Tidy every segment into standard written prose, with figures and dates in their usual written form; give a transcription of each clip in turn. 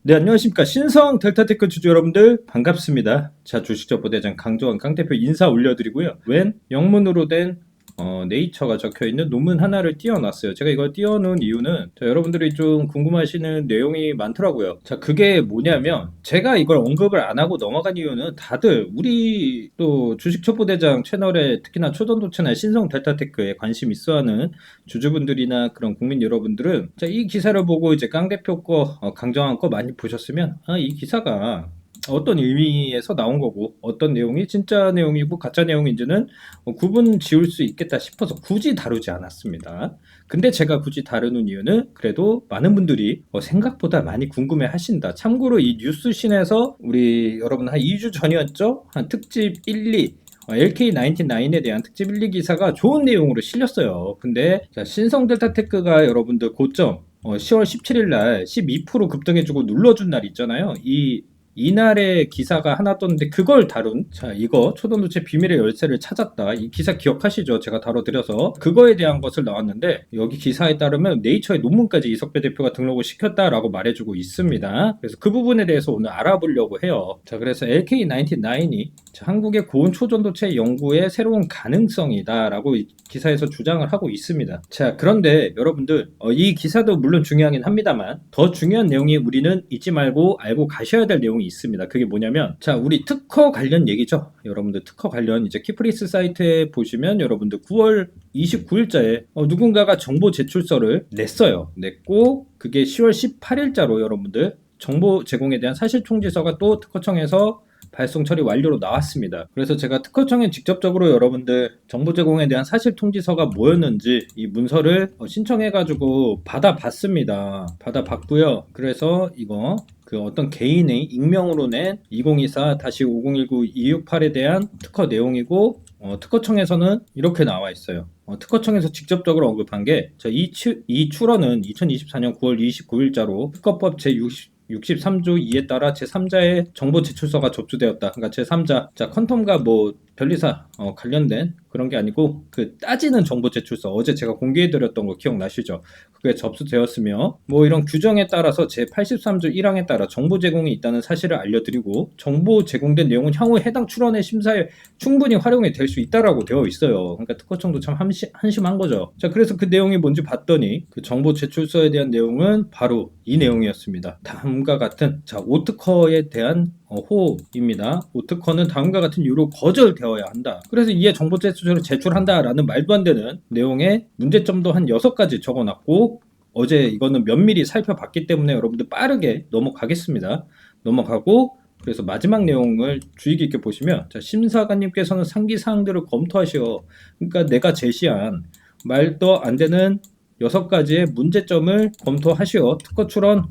네, 안녕하십니까. 신성 델타테크 주주 여러분들 반갑습니다. 자, 주식정보대장 강조원 강 대표 인사 올려드리고요. 웬 영문으로 된 네이처가 적혀있는 논문 하나를 띄워놨어요. 제가 이걸 띄워놓은 이유는 여러분들이 좀 궁금하시는 내용이 많더라고요. 자, 그게 뭐냐면 제가 이걸 언급을 안 하고 넘어간 이유는 다들 우리 또 주식정보대장 채널에 특히나 초전도 채널 신성 델타테크에 관심 있어하는 주주분들이나 그런 국민 여러분들은 자, 이 기사를 보고 이제 강 대표 거 강정한 거 많이 보셨으면 이 기사가 어떤 의미에서 나온 거고 어떤 내용이 진짜 내용이고 가짜 내용인지는 구분 지을 수 있겠다 싶어서 굳이 다루지 않았습니다. 근데 제가 굳이 다루는 이유는 그래도 많은 분들이 생각보다 많이 궁금해 하신다. 참고로 이 뉴스신에서 우리 여러분 한 2주 전이었죠? 한 특집 1, 2 LK99에 대한 특집 1, 2 기사가 좋은 내용으로 실렸어요. 근데 신성 델타테크가 여러분들 고점 10월 17일 날 12% 급등해주고 눌러준 날 있잖아요. 이날에 기사가 하나 떴는데 그걸 다룬 자 이거 초전도체 비밀의 열쇠를 찾았다 이 기사 기억하시죠? 제가 다뤄드려서 그거에 대한 것을 나왔는데 여기 기사에 따르면 네이처의 논문까지 이석배 대표가 등록을 시켰다라고 말해주고 있습니다. 그래서 그 부분에 대해서 오늘 알아보려고 해요. 자 그래서 LK99이 한국의 고온 초전도체 연구의 새로운 가능성이다 라고 기사에서 주장을 하고 있습니다. 자 그런데 여러분들 이 기사도 물론 중요하긴 합니다만 더 중요한 내용이 우리는 잊지 말고 알고 가셔야 될 내용이 있습니다. 그게 뭐냐면 자 우리 특허 관련 얘기죠. 여러분들 특허 관련 이제 키프리스 사이트에 보시면 여러분들 9월 29일자에 누군가가 정보 제출서를 냈고 그게 10월 18일자로 여러분들 정보 제공에 대한 사실 통지서가 또 특허청에서 발송 처리 완료로 나왔습니다. 그래서 제가 특허청에 직접적으로 여러분들 정보 제공에 대한 사실 통지서가 뭐였는지 이 문서를 신청해가지고 받아봤습니다. 받아봤고요. 그래서 이거 그 어떤 개인의 익명으로 낸 2024-5019-268에 대한 특허 내용이고 특허청에서는 이렇게 나와 있어요. 특허청에서 직접적으로 언급한 게 이 출원은 2024년 9월 29일자로 특허법 제63조 2에 따라 제3자의 정보 제출서가 접수되었다. 그러니까 제3자, 자 퀀텀과 뭐 변리사 관련된 그런 게 아니고 그 따지는 정보 제출서 어제 제가 공개해드렸던 거 기억나시죠? 그게 접수되었으며 뭐 이런 규정에 따라서 제83조 1항에 따라 정보 제공이 있다는 사실을 알려드리고 정보 제공된 내용은 향후 해당 출원의 심사에 충분히 활용이 될 수 있다라고 되어 있어요. 그러니까 특허청도 참 한심한 거죠. 자 그래서 그 내용이 뭔지 봤더니 그 정보 제출서에 대한 내용은 바로 이 내용이었습니다. 다음과 같은 자 오특허에 대한 호입니다. 오특허는 다음과 같은 이유로 거절되어야 한다. 그래서 이에 정보 제출서를 제출한다라는 말도 안 되는 내용의 문제점도 한 6가지 적어놨고 어제 이거는 면밀히 살펴봤기 때문에 여러분들 빠르게 넘어가겠습니다. 넘어가고 그래서 마지막 내용을 주의 깊게 보시면 자, 심사관님께서는 상기 사항들을 검토하시어 그러니까 내가 제시한 말도 안 되는 6가지의 문제점을 검토하시어 특허 출원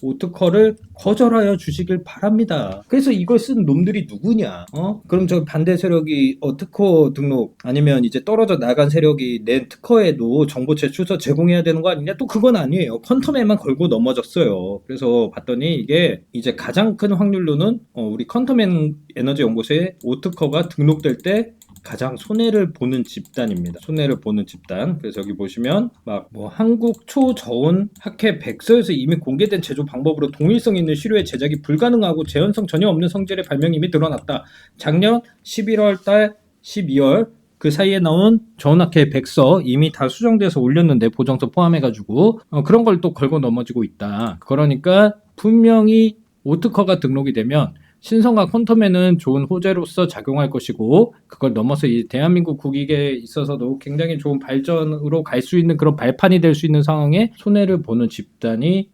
오특허를 거절하여 주시길 바랍니다. 그래서 이걸 쓴 놈들이 누구냐? 그럼 저 반대 세력이 특허 등록 아니면 이제 떨어져 나간 세력이 낸 특허에도 정보 제출서 제공해야 되는 거 아니냐? 또 그건 아니에요. 퀀텀에만 걸고 넘어졌어요. 그래서 봤더니 이게 이제 가장 큰 확률로는 우리 퀀텀 에너지 연구소에 오특허가 등록될 때 가장 손해를 보는 집단입니다. 손해를 보는 집단. 그래서 여기 보시면 막 뭐 한국 초저온 학회 백서에서 이미 공개된 제조 방법으로 동일성 있는 시료의 제작이 불가능하고 재현성 전혀 없는 성질의 발명이 이미 드러났다. 작년 11월 달 12월 그 사이에 나온 저온학회 백서 이미 다 수정돼서 올렸는데 보정서 포함해가지고 그런 걸 또 걸고 넘어지고 있다. 그러니까 분명히 오특허가 등록이 되면 신성과 퀀텀에는 좋은 호재로서 작용할 것이고 그걸 넘어서 이 대한민국 국익에 있어서도 굉장히 좋은 발전으로 갈 수 있는 그런 발판이 될 수 있는 상황에 손해를 보는 집단이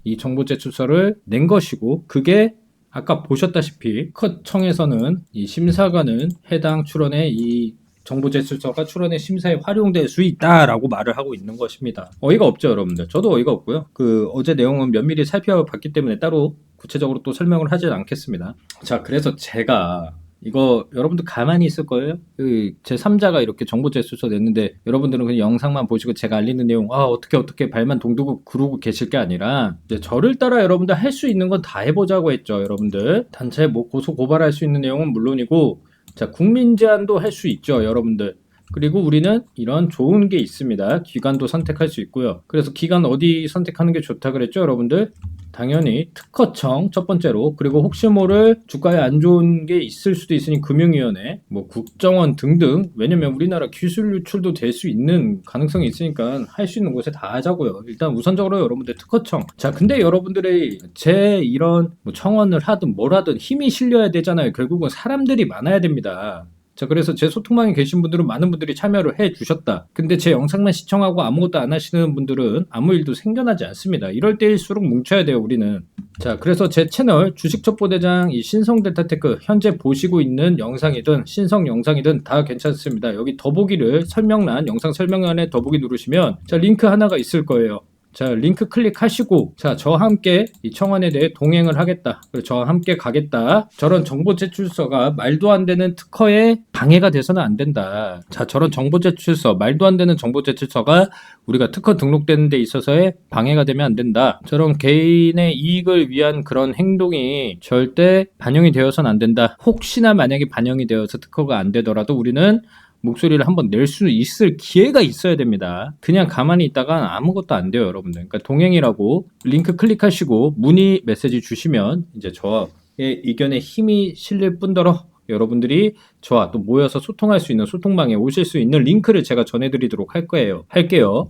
이 정보 제출서를 낸 것이고 그게 아까 보셨다시피 특허청에서는 이 심사관은 해당 출원의 이 정보 제출서가 출원의 심사에 활용될 수 있다라고 말을 하고 있는 것입니다. 어이가 없죠 여러분들. 저도 어이가 없고요. 그 어제 내용은 면밀히 살펴봤기 때문에 따로 구체적으로 또 설명을 하진 않겠습니다. 자 그래서 제가 이거 여러분들 가만히 있을 거예요? 그 제3자가 이렇게 정보 제출서 냈는데 여러분들은 그냥 영상만 보시고 제가 알리는 내용 어떻게 발만 동두고 그러고 계실 게 아니라 이제 저를 따라 여러분들 할 수 있는 건 다 해보자고 했죠. 여러분들 단체 뭐 고소 고발할 수 있는 내용은 물론이고 자 국민 제안도 할 수 있죠. 여러분들 그리고 우리는 이런 좋은 게 있습니다. 기관도 선택할 수 있고요. 그래서 기관 어디 선택하는 게 좋다 그랬죠, 여러분들? 당연히 특허청 첫 번째로, 그리고 혹시 모를 주가에 안 좋은 게 있을 수도 있으니 금융위원회, 뭐 국정원 등등. 왜냐면 우리나라 기술 유출도 될 수 있는 가능성이 있으니까 할 수 있는 곳에 다 하자고요. 일단 우선적으로 여러분들 특허청. 자, 근데 여러분들의 제 이런 뭐 청원을 하든 뭘 하든 힘이 실려야 되잖아요. 결국은 사람들이 많아야 됩니다. 자, 그래서 제 소통방에 계신 분들은 많은 분들이 참여를 해 주셨다. 근데 제 영상만 시청하고 아무것도 안 하시는 분들은 아무 일도 생겨나지 않습니다. 이럴 때일수록 뭉쳐야 돼요, 우리는. 자, 그래서 제 채널 주식첩보대장 이 신성델타테크 현재 보시고 있는 영상이든 신성 영상이든 다 괜찮습니다. 여기 더보기를 설명란, 영상 설명란에 더보기 누르시면 자, 링크 하나가 있을 거예요. 자, 링크 클릭하시고, 자, 저와 함께 이 청원에 대해 동행을 하겠다. 그리고 저와 함께 가겠다. 저런 정보 제출서가 말도 안 되는 특허에 방해가 돼서는 안 된다. 자, 저런 정보 제출서, 말도 안 되는 정보 제출서가 우리가 특허 등록되는 데 있어서의 방해가 되면 안 된다. 저런 개인의 이익을 위한 그런 행동이 절대 반영이 되어서는 안 된다. 혹시나 만약에 반영이 되어서 특허가 안 되더라도 우리는 목소리를 한번 낼 수 있을 기회가 있어야 됩니다. 그냥 가만히 있다가 아무것도 안 돼요, 여러분들. 그러니까 동행이라고 링크 클릭하시고 문의 메시지 주시면 이제 저의 의견에 힘이 실릴 뿐더러 여러분들이 저와 또 모여서 소통할 수 있는 소통방에 오실 수 있는 링크를 제가 전해드리도록 할게요.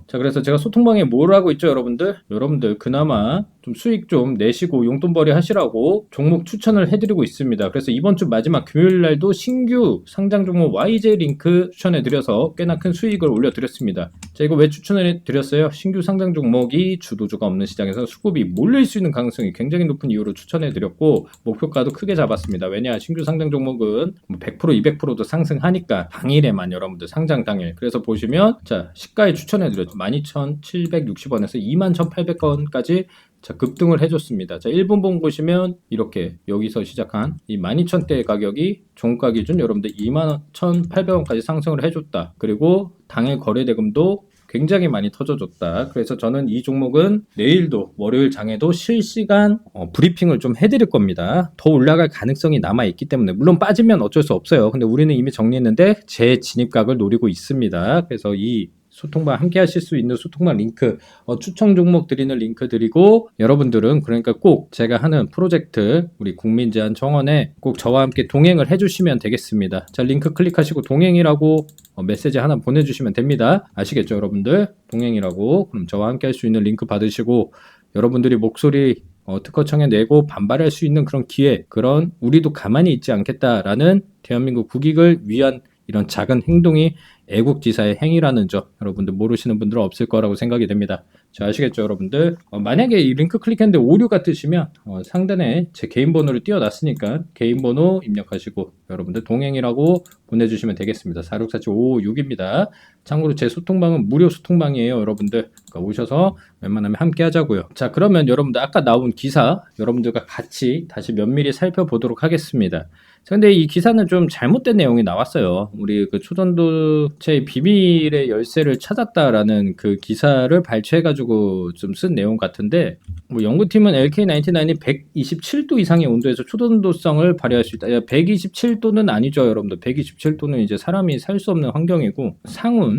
자, 그래서 제가 소통방에 뭘 하고 있죠, 여러분들? 여러분들 그나마 좀 수익 좀 내시고 용돈벌이 하시라고 종목 추천을 해드리고 있습니다. 그래서 이번 주 마지막 금요일 날도 신규 상장 종목 YJ 링크 추천해드려서 꽤나 큰 수익을 올려드렸습니다. 자, 이거 왜 추천해드렸어요? 신규 상장 종목이 주도주가 없는 시장에서 수급이 몰릴 수 있는 가능성이 굉장히 높은 이유로 추천해드렸고 목표가도 크게 잡았습니다. 왜냐? 신규 상장 종목은 100% 200%도 상승하니까 당일에만 여러분들 상장 당일. 그래서 보시면 자, 시가에 추천해드렸죠. 12,760원에서 21,800원까지 자, 급등을 해줬습니다. 자, 1분봉 보시면 이렇게 여기서 시작한 이 12,000대의 가격이 종가 기준 여러분들 21,800원까지 상승을 해줬다. 그리고 당일 거래대금도 굉장히 많이 터져줬다. 그래서 저는 이 종목은 내일도 월요일 장에도 실시간 브리핑을 좀 해드릴 겁니다. 더 올라갈 가능성이 남아있기 때문에 물론 빠지면 어쩔 수 없어요. 근데 우리는 이미 정리했는데 재진입각을 노리고 있습니다. 그래서 이 소통방 함께 하실 수 있는 소통방 링크 추천 종목 드리는 링크 드리고 여러분들은 그러니까 꼭 제가 하는 프로젝트 우리 국민제한 청원에 꼭 저와 함께 동행을 해주시면 되겠습니다. 자, 링크 클릭하시고 동행이라고 메시지 하나 보내주시면 됩니다. 아시겠죠, 여러분들? 동행이라고. 그럼 저와 함께 할 수 있는 링크 받으시고 여러분들이 목소리 특허청에 내고 반발할 수 있는 그런 기회, 그런 우리도 가만히 있지 않겠다라는 대한민국 국익을 위한 이런 작은 행동이 애국지사의 행위라는 점 여러분들 모르시는 분들은 없을 거라고 생각이 됩니다. 자, 아시겠죠, 여러분들? 만약에 이 링크 클릭했는데 오류가 뜨시면 상단에 제 개인 번호를 띄워놨으니까 개인 번호 입력하시고 여러분들 동행이라고 보내주시면 되겠습니다. 4647556입니다. 참고로 제 소통방은 무료 소통방이에요, 여러분들. 그러니까 오셔서 웬만하면 함께 하자고요. 자, 그러면 여러분들 아까 나온 기사 여러분들과 같이 다시 면밀히 살펴보도록 하겠습니다. 자, 근데 이 기사는 좀 잘못된 내용이 나왔어요. 우리 그 초전도체의 비밀의 열쇠를 찾았다라는 그 기사를 발췌해가지고 좀 쓴 내용 같은데, 뭐 연구팀은 LK99이 127도 이상의 온도에서 초전도성을 발휘할 수 있다. 127도는 아니죠, 여러분들. 127도는 이제 사람이 살 수 없는 환경이고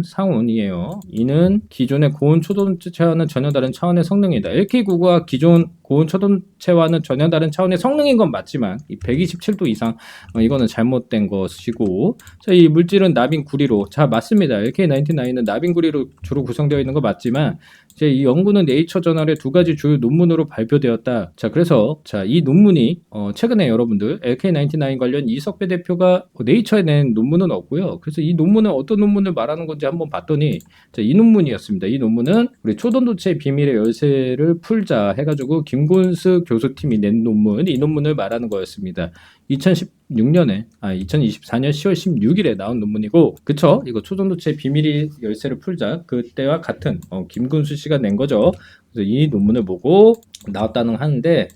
상온이에요. 이는 기존의 고온 초전도체와는 전혀 다른 차원의 성능이다. LK99가 기존 고온 초전도체와는 전혀 다른 차원의 성능인 건 맞지만 이 127도 이상 이거는 잘못된 것이고, 자, 이 물질은 나빈 구리로, 자, 맞습니다. LK99는 나빈 구리로 주로 구성되어 있는 거 맞지만 이제 이 연구는 네이처 저널의 두 가지 주요 논문으로 발표되었다. 자, 그래서 자, 이 논문이 최근에 여러분들 LK99 관련 이석배 대표가 네이처에 낸 논문은 없고요. 그래서 이 논문은 어떤 논문을 말하는 건지 한번 봤더니 자, 이 논문이었습니다. 이 논문은 우리 초전도체 비밀의 열쇠를 풀자 해가지고 김곤스 교수팀이 낸 논문, 이 논문을 말하는 거였습니다. 2024년 10월 16일에 나온 논문이고, 그쵸? 이거 초전도체 비밀의 열쇠를 풀자 그때와 같은 김근수 씨가 낸 거죠. 그래서 이 논문을 보고 나왔다는 하는데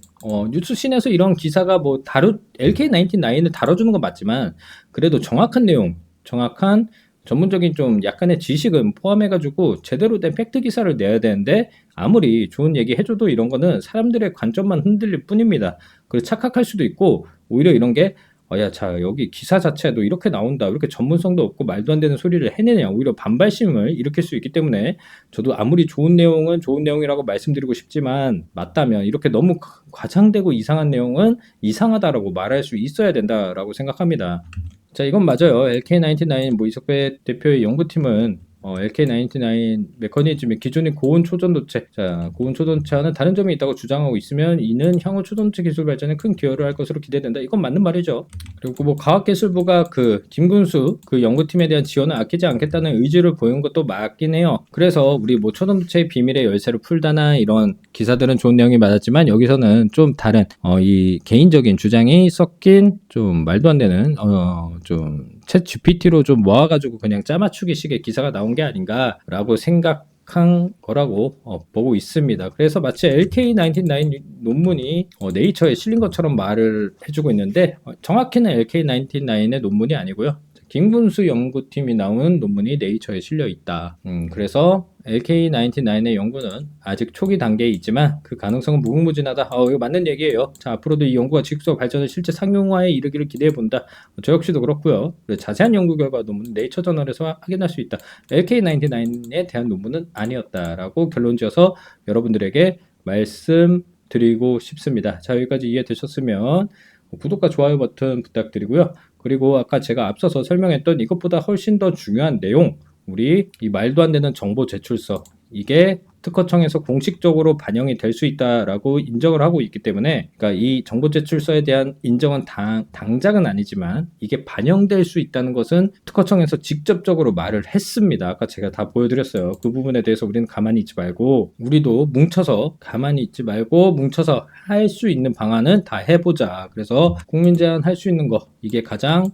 뉴스신에서 이런 기사가 뭐 LK99을 다뤄주는 건 맞지만 그래도 정확한 내용, 정확한 전문적인 좀 약간의 지식은 포함해가지고 제대로 된 팩트 기사를 내야 되는데 아무리 좋은 얘기 해줘도 이런 거는 사람들의 관점만 흔들릴 뿐입니다. 그래서 착각할 수도 있고 오히려 이런 게 야, 자, 여기 기사 자체도 이렇게 나온다. 이렇게 전문성도 없고 말도 안 되는 소리를 해내냐. 오히려 반발심을 일으킬 수 있기 때문에 저도 아무리 좋은 내용은 좋은 내용이라고 말씀드리고 싶지만 맞다면 이렇게 너무 과장되고 이상한 내용은 이상하다라고 말할 수 있어야 된다라고 생각합니다. 자, 이건 맞아요. LK99 뭐 이석배 대표의 연구팀은 LK99 메커니즘이 기존의 고온 초전도체, 자, 고온 초전도체와는 다른 점이 있다고 주장하고 있으면 이는 향후 초전도체 기술 발전에 큰 기여를 할 것으로 기대된다. 이건 맞는 말이죠. 그리고 뭐 과학기술부가 그 김군수 그 연구팀에 대한 지원을 아끼지 않겠다는 의지를 보인 것도 맞긴 해요. 그래서 우리 뭐 초전도체의 비밀의 열쇠를 풀다나 이런 기사들은 좋은 내용이 맞았지만 여기서는 좀 다른 이 개인적인 주장이 섞인 좀 말도 안 되는 좀 챗 GPT로 좀 모아가지고 그냥 짜맞추기 식의 기사가 나온 게 아닌가라고 생각한 거라고 보고 있습니다. 그래서 마치 LK99 논문이 네이처에 실린 것처럼 말을 해주고 있는데 정확히는 LK99의 논문이 아니고요. 김군수 연구팀이 나온 논문이 네이처에 실려 있다. 그래서 LK99의 연구는 아직 초기 단계에 있지만 그 가능성은 무궁무진하다. 이거 맞는 얘기예요. 자, 앞으로도 이 연구가 지속적 발전을 실제 상용화에 이르기를 기대해 본다. 저 역시도 그렇고요. 자세한 연구 결과 논문은 네이처 저널에서 확인할 수 있다. LK99에 대한 논문은 아니었다라고 결론 지어서 여러분들에게 말씀드리고 싶습니다. 자, 여기까지 이해되셨으면 구독과 좋아요 버튼 부탁드리고요. 그리고 아까 제가 앞서서 설명했던 이것보다 훨씬 더 중요한 내용, 우리 이 말도 안 되는 정보 제출서, 이게 특허청에서 공식적으로 반영이 될 수 있다라고 인정을 하고 있기 때문에, 그러니까 이 정보 제출서에 대한 인정은 당장은 아니지만 이게 반영될 수 있다는 것은 특허청에서 직접적으로 말을 했습니다. 아까 제가 다 보여드렸어요. 그 부분에 대해서 우리는 가만히 있지 말고, 우리도 뭉쳐서 가만히 있지 말고 뭉쳐서 할 수 있는 방안은 다 해보자. 그래서 국민 제한 할 수 있는 거, 이게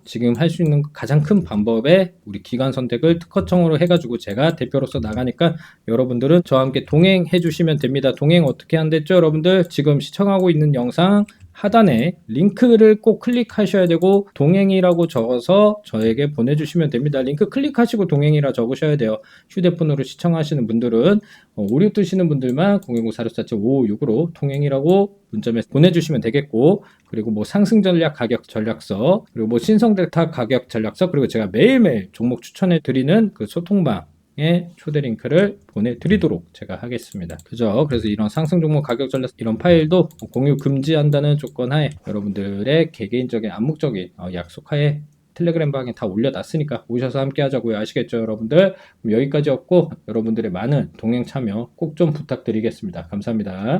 지금 할 수 있는 가장 큰 방법에 우리 기관 선택을 특허청으로 해가지고 제가 대표로서 나가니까 여러분들은 저와 함께 동행해 주시면 됩니다. 동행 어떻게 한댔죠? 여러분들 지금 시청하고 있는 영상 하단에 링크를 꼭 클릭하셔야 되고 동행이라고 적어서 저에게 보내주시면 됩니다. 링크 클릭하시고 동행이라 적으셔야 돼요. 휴대폰으로 시청하시는 분들은 오류 뜨시는 분들만 010-4647-5556으로 동행이라고 문자메시지 보내주시면 되겠고, 그리고 뭐 상승 전략 가격 전략서, 그리고 뭐 신성 델타 가격 전략서, 그리고 제가 매일매일 종목 추천해 드리는 그 소통방 초대 링크를 보내드리도록 제가 하겠습니다. 그죠? 그래서 이런 상승 종목 가격 전략 이런 파일도 공유 금지한다는 조건 하에 여러분들의 개개인적인 암묵적인 약속하에 텔레그램 방에 다 올려놨으니까 오셔서 함께 하자고요. 아시겠죠, 여러분들? 그럼 여기까지였고 여러분들의 많은 동행 참여 꼭 좀 부탁드리겠습니다. 감사합니다.